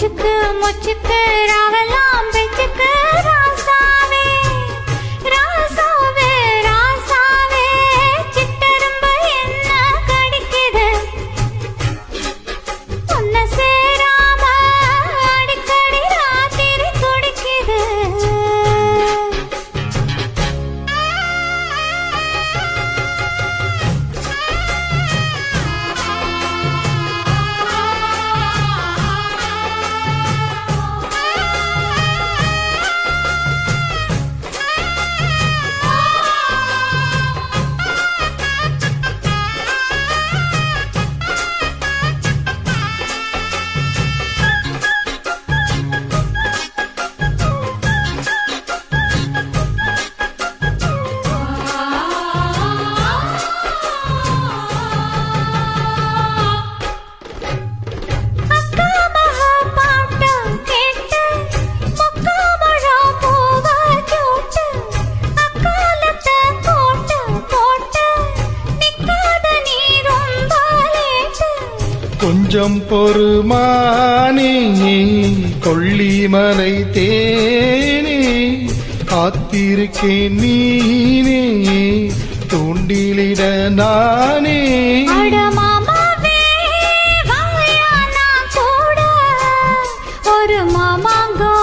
முச்சுக்கு முச்சுக்கு ராவெல்லாம் பெச்சுக்கு ராசாவே ராசாவே ராசாவே சிட்டரும்பு என்ன கடிக்குது உன்னை சேராம அடிக்கடி ராத்திரி துடிக்குது கொஞ்சம் பொறுமானே கொள்ளிமலை தேனே காத்திருக்கேன் நீனே தூண்டிலிட நானே ஒரு மாமாங்கோ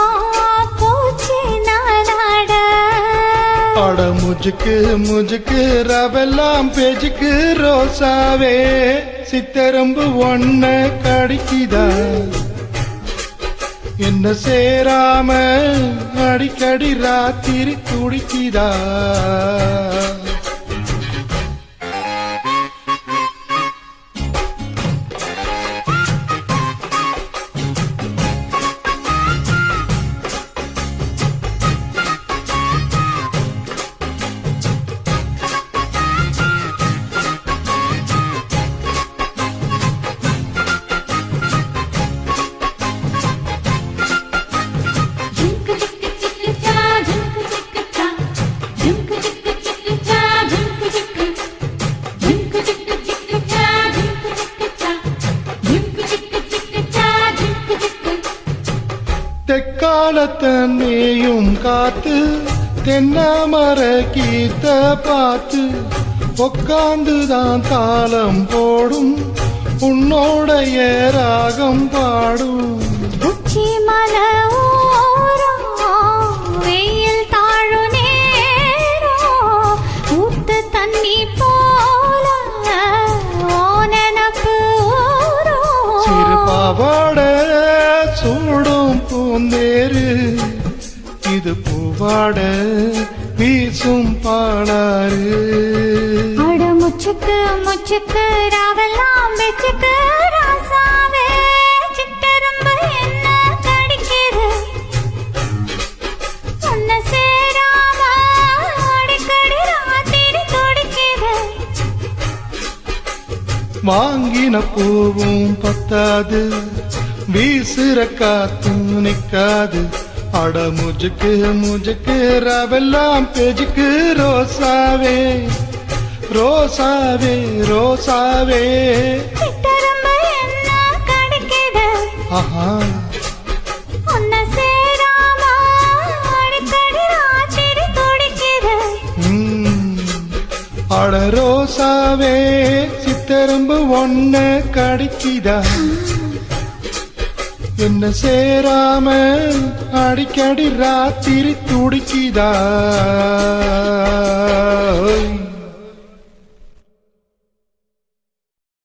பூச்சி நானாட அட முஜுக்கு முஜுக்கு ரவெல்லாம் பேஜுக்கு ரோசாவே சித்தரம்பு ஒன்ன கடிக்குதா என்ன சேராம அடிக்கடி ராத்திரி துடிக்குதா தெக்காலத்தன்னையும் காத்து தென்னமர கீத்த பார்த்து உக்காந்துதான் தாளம் போடும் உன்னோடைய ராகம் பாடும் உச்சி மலை ஓரம் வெயில் தாழு நேரம் ஊத்து தண்ணி போல ஓனனப்பு சிறு பாவாட சூடும் பூந்தேரு இது பூவாட வீசும் பாடாறு அட முச்சுக்கு முச்சுக்கு ராவெல்லாம் பெச்சுக்கு ராசாவே சிட்டரும்பு என்ன கடிக்குது உன்னை சேராம அடிக்கடி ராத்திரி துடிக்குது வாங்கின பூவும் பத்தாது வீசுற காத்தும் நிக்காது அட முஜுக்கு முஜுக்கு ரவெல்லாம் பேஜுக்கு ரோசாவே ரோசாவே ரோசாவே சிட்டரும்பு என்ன கடிக்குது ஆஹா உன்னை சேராம அடிக்கடி ராத்திரி துடிக்குது அட ரோசாவே சித்தரும்பு ஒன்ன கடிக்குதா என்ன சேராம அடிக்கடி ராத்திரி துடிக்குதா